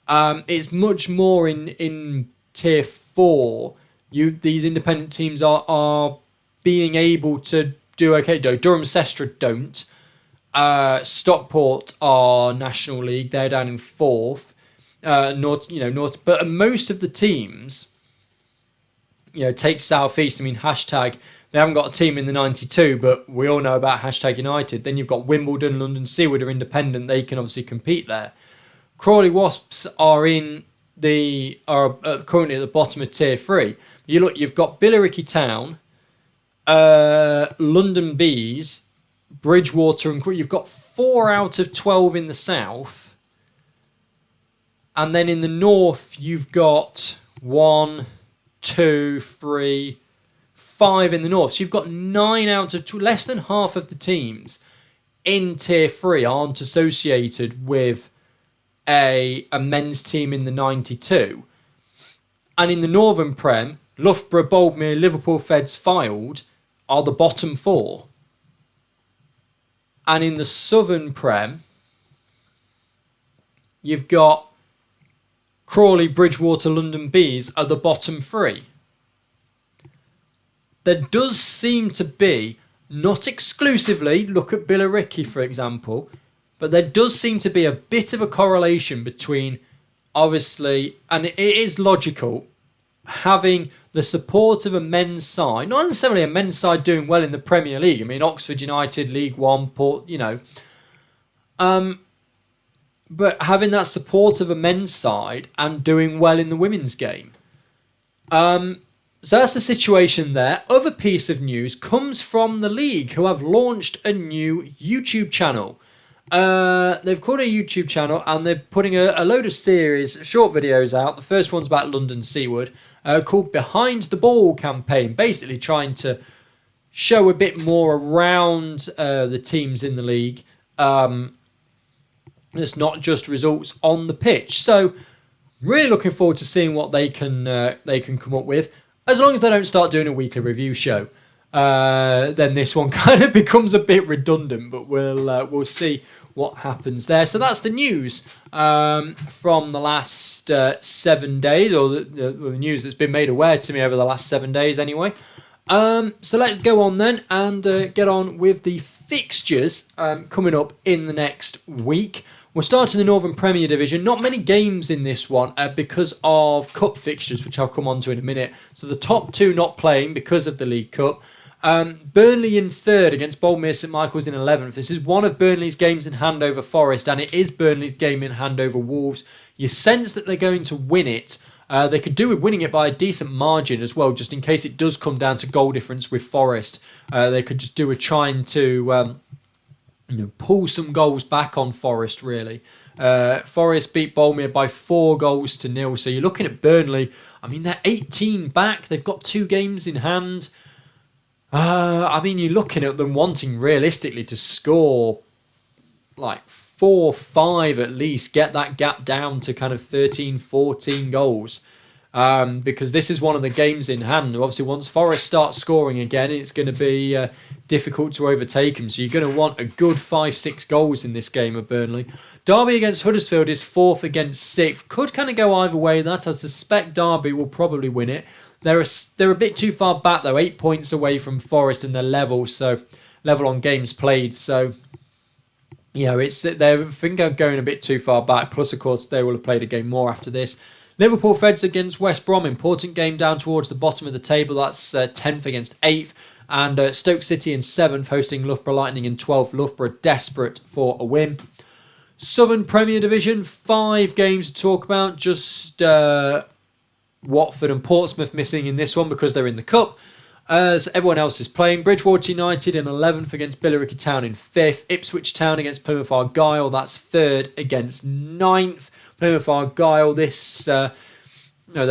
A: It's much more in Tier 4. These independent teams are being able to do okay. Durham Sestra don't. Stockport are National League. They're down in 4th. North. But most of the teams, take South East. I mean, hashtag. They haven't got a team in the 92, but we all know about hashtag United. Then you've got Wimbledon, London Seawood are independent. They can obviously compete there. Crawley Wasps are currently at the bottom of Tier 3. You've got Billericay Town, London Bees, Bridgewater, and you've got 4 out of 12 in the south. And then in the north, you've got 1, 2, 3, 5 in the north. So you've got 9 out of less than half of the teams in Tier 3 aren't associated with a men's team in the 92. And in the Northern Prem, Loughborough, Boldmere, Liverpool, Feds, Fylde are the bottom 4. And in the Southern Prem, you've got Crawley, Bridgewater, London Bees are the bottom 3. There does seem to be, not exclusively, look at Billericay for example, but there does seem to be a bit of a correlation between, obviously, and it is logical, having the support of a men's side, not necessarily a men's side doing well in the Premier League. I mean, Oxford United, League One, Port, but having that support of a men's side and doing well in the women's game. So that's the situation there. Other piece of news comes from the league, who have launched a new YouTube channel. They've called a YouTube channel and they're putting a load of series, short videos out. The first one's about London Seaward, called Behind the Ball campaign, basically trying to show a bit more around the teams in the league. It's not just results on the pitch. So really looking forward to seeing what they can come up with. As long as they don't start doing a weekly review show, then this one kind of becomes a bit redundant. But we'll see what happens there. So that's the news from the last 7 days, or the news that's been made aware to me over the last 7 days anyway. So let's go on then and get on with the fixtures coming up in the next week. We'll start in the Northern Premier Division. Not many games in this one because of cup fixtures, which I'll come on to in a minute. So the top 2 not playing because of the League Cup. Burnley in 3rd against Boldmere St Michael's in 11th. This is one of Burnley's games in hand over Forest, and it is Burnley's game in hand over Wolves. You sense that they're going to win it. They could do with winning it by a decent margin as well, just in case it does come down to goal difference with Forest. They could just do a trying to pull some goals back on Forest, really. Forest beat Boldmere by 4-0. So you're looking at Burnley. I mean, they're 18 back. They've got 2 games in hand. You're looking at them wanting realistically to score like 4-5 at least, get that gap down to kind of 13-14 goals. Because this is one of the games in hand. Obviously, once Forest starts scoring again, it's going to be difficult to overtake them. So you're going to want a good 5-6 goals in this game of Burnley. Derby against Huddersfield is 4th against 6th. Could kind of go either way. That I suspect Derby will probably win it. They're a bit too far back though, 8 points away from Forest, and they're level. So level on games played. So they're going a bit too far back. Plus, of course, they will have played a game more after this. Liverpool Feds against West Brom, important game down towards the bottom of the table. That's 10th against 8th. And Stoke City in 7th, hosting Loughborough Lightning in 12th. Loughborough desperate for a win. Southern Premier Division, 5 games to talk about. Just Watford and Portsmouth missing in this one because they're in the Cup. As everyone else is playing, Bridgewater United in 11th against Billericay Town in 5th. Ipswich Town against Plymouth Argyle, that's 3rd against 9th. Plymouth Argyle, they're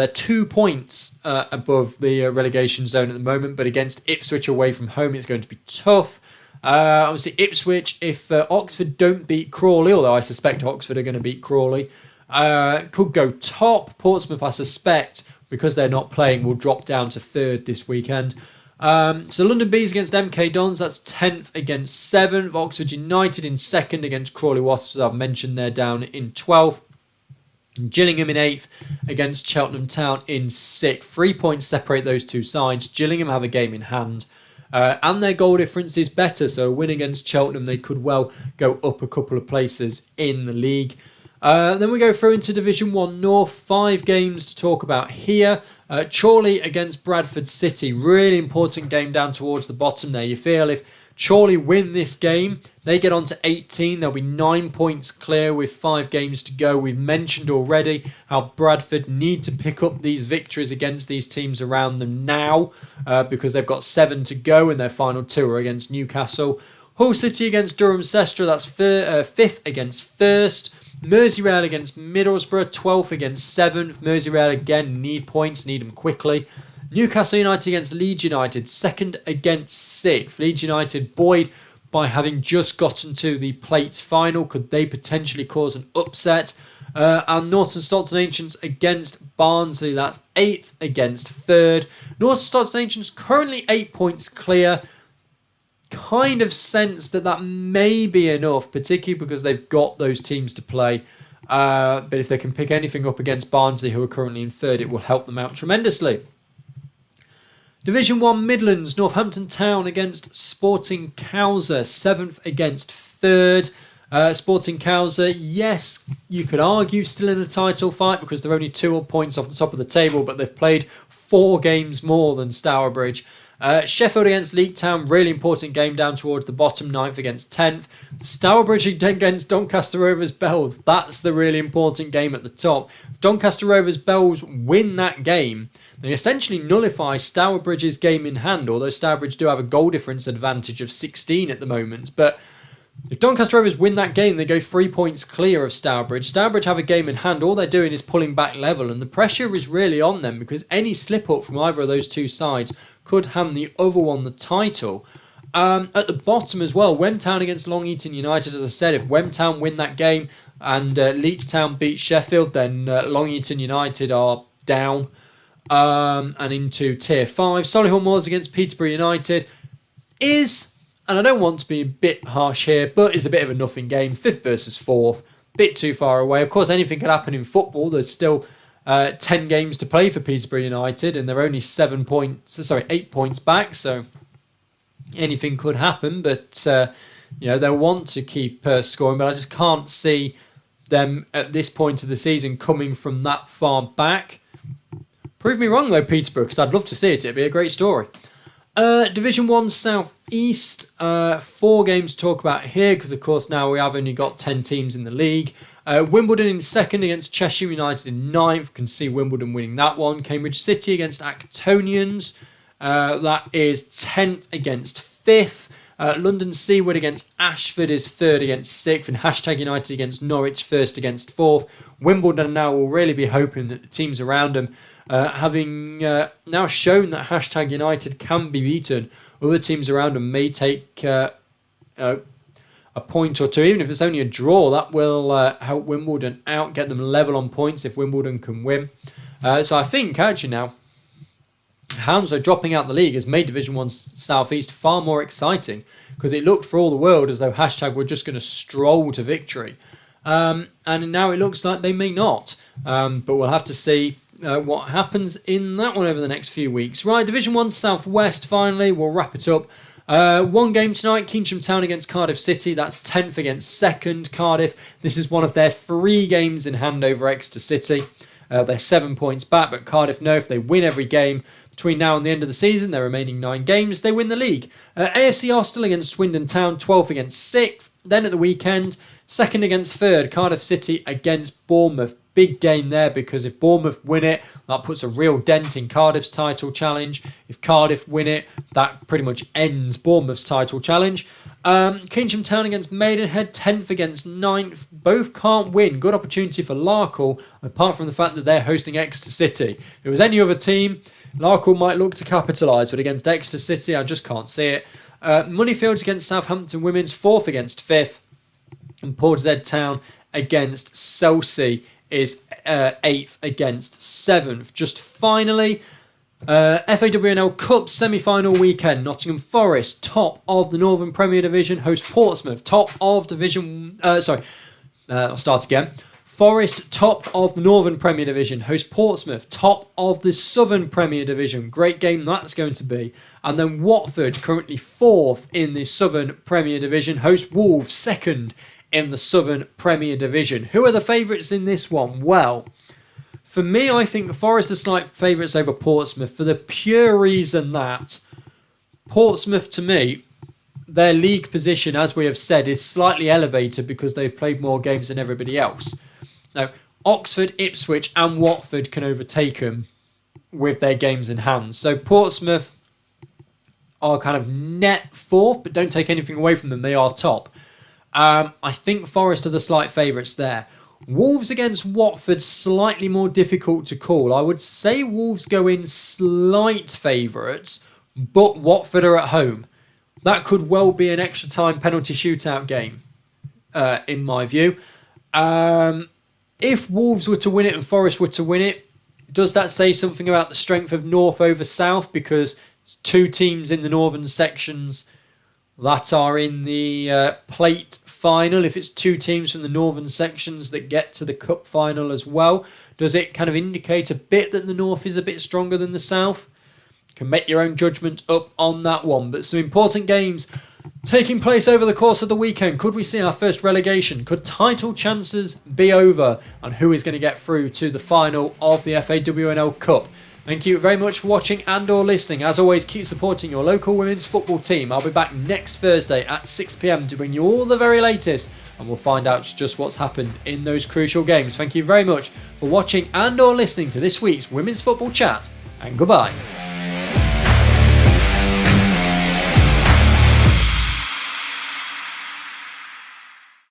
A: 2 points above the relegation zone at the moment, but against Ipswich away from home, it's going to be tough. Obviously, Ipswich, if Oxford don't beat Crawley, although I suspect Oxford are going to beat Crawley, could go top. Portsmouth, I suspect, because they're not playing, will drop down to 3rd this weekend. So London Bees against MK Dons, that's 10th against 7th. Oxford United in 2nd against Crawley Wasps, as I've mentioned, they're down in 12th. Gillingham in 8th against Cheltenham Town in 6th. 3 points separate those two sides. Gillingham have a game in hand. And their goal difference is better. So a win against Cheltenham, they could well go up a couple of places in the league. Then we go through into Division 1 North. 5 games to talk about here. Chorley against Bradford City. Really important game down towards the bottom there. You feel if Chorley win this game, they get on to 18. There'll be 9 points clear with 5 games to go. We've mentioned already how Bradford need to pick up these victories against these teams around them now because they've got 7 to go and their final 2 are against Newcastle. Hull City against Durham Sestra, that's 5th against 1st. Merseyrail against Middlesbrough, 12th against 7th. Merseyrail again need points, need them quickly. Newcastle United against Leeds United, 2nd against 6th. Leeds United buoyed by having just gotten to the plate final. Could they potentially cause an upset? And Norton Stockton Ancients against Barnsley. That's 8th against 3rd. Norton Stockton Ancients currently 8 points clear. Kind of sense that may be enough, particularly because they've got those teams to play. But if they can pick anything up against Barnsley, who are currently in 3rd, it will help them out tremendously. Division 1 Midlands, Northampton Town against Sporting Cowser, 7th against 3rd. Sporting Cowser, yes, you could argue still in a title fight because they're only 2 points off the top of the table, but they've played 4 games more than Stourbridge. Sheffield against Leek Town, really important game down towards the bottom, 9th against 10th. Stourbridge against Doncaster Rovers Bells, that's the really important game at the top. Doncaster Rovers Bells win that game. They essentially nullify Stourbridge's game in hand, although Stourbridge do have a goal difference advantage of 16 at the moment. But if Doncaster Rovers win that game, they go 3 points clear of Stourbridge. Stourbridge have a game in hand. All they're doing is pulling back level, and the pressure is really on them because any slip-up from either of those two sides could hand the other one the title. At the bottom as well, Wemtown against Long Eaton United. As I said, if Wemtown win that game and Leek Town beat Sheffield, then Long Eaton United are down and into Tier 5. Solihull Moors against Peterborough United is, and I don't want to be a bit harsh here, but it's a bit of a nothing game. 5th versus 4th, bit too far away. Of course, anything can happen in football. There's still 10 games to play for Peterborough United, and they're only 8 points back, so anything could happen. But they'll want to keep scoring, but I just can't see them at this point of the season coming from that far back. Prove me wrong though, Peterborough, because I'd love to see it. It'd be a great story. Division 1 South East, 4 games to talk about here because of course now we have only got 10 teams in the league. Wimbledon in 2nd against Cheshire United in 9th. Can see Wimbledon winning that one. Cambridge City against Actonians. That is 10th against 5th. London Seawood against Ashford is 3rd against 6th. And Hashtag United against Norwich 1st against 4th. Wimbledon now will really be hoping that the teams around them, having now shown that Hashtag United can be beaten, other teams around them may take a point or two, even if it's only a draw. That will help Wimbledon out, get them level on points if Wimbledon can win. So I think actually now Hounslow dropping out the league has made Division 1 South East far more exciting because it looked for all the world as though Hashtag were just going to stroll to victory. And now it looks like they may not. But we'll have to see what happens in that one over the next few weeks. Right, Division 1 South West, finally, we'll wrap it up. 1 game tonight, Keynsham Town against Cardiff City. That's 10th against 2nd Cardiff. This is one of their 3 games in hand over Exeter City. They're 7 points back, but Cardiff know if they win every game between now and the end of the season, their remaining 9 games, they win the league. AFC Austell against Swindon Town, 12th against 6th. Then at the weekend, 2nd against 3rd, Cardiff City against Bournemouth. Big game there because if Bournemouth win it, that puts a real dent in Cardiff's title challenge. If Cardiff win it, that pretty much ends Bournemouth's title challenge. Keynsham Town against Maidenhead, 10th against 9th. Both can't win. Good opportunity for Larkhall, apart from the fact that they're hosting Exeter City. If it was any other team, Larkhall might look to capitalise, but against Exeter City, I just can't see it. Moneyfields against Southampton Women's, 4th against 5th. And Portishead Town against Chelsea is 8th against 7th. Just finally, FAWNL Cup semi-final weekend. Nottingham Forest, top of the Northern Premier Division, host Portsmouth, top of Division... I'll start again. Forest, top of the Northern Premier Division, host Portsmouth, top of the Southern Premier Division. Great game that's going to be. And then Watford, currently 4th in the Southern Premier Division, host Wolves, 2nd in the Southern Premier Division. Who are the favourites in this one? Well, for me, I think the Forest are slight favourites over Portsmouth for the pure reason that Portsmouth, to me, their league position, as we have said, is slightly elevated because they've played more games than everybody else. Now, Oxford, Ipswich and Watford can overtake them with their games in hand. So Portsmouth are kind of net 4th, but don't take anything away from them. They are top. I think Forest are the slight favourites there. Wolves against Watford, slightly more difficult to call. I would say Wolves go in slight favourites, but Watford are at home. That could well be an extra time penalty shootout game, in my view. If Wolves were to win it and Forest were to win it, does that say something about the strength of North over South? Because it's two teams in the northern sections that are in the plate final. If it's two teams from the northern sections that get to the cup final as well, does it kind of indicate a bit that the North is a bit stronger than the South? You can make your own judgment up on that one. But some important games taking place over the course of the weekend. Could we see our first relegation? Could title chances be over? And who is going to get through to the final of the FAWNL Cup? Thank you very much for watching and or listening. As always, keep supporting your local women's football team. I'll be back next Thursday at 6 p.m. to bring you all the very latest, and we'll find out just what's happened in those crucial games. Thank you very much for watching and or listening to this week's Women's Football Chat, and goodbye.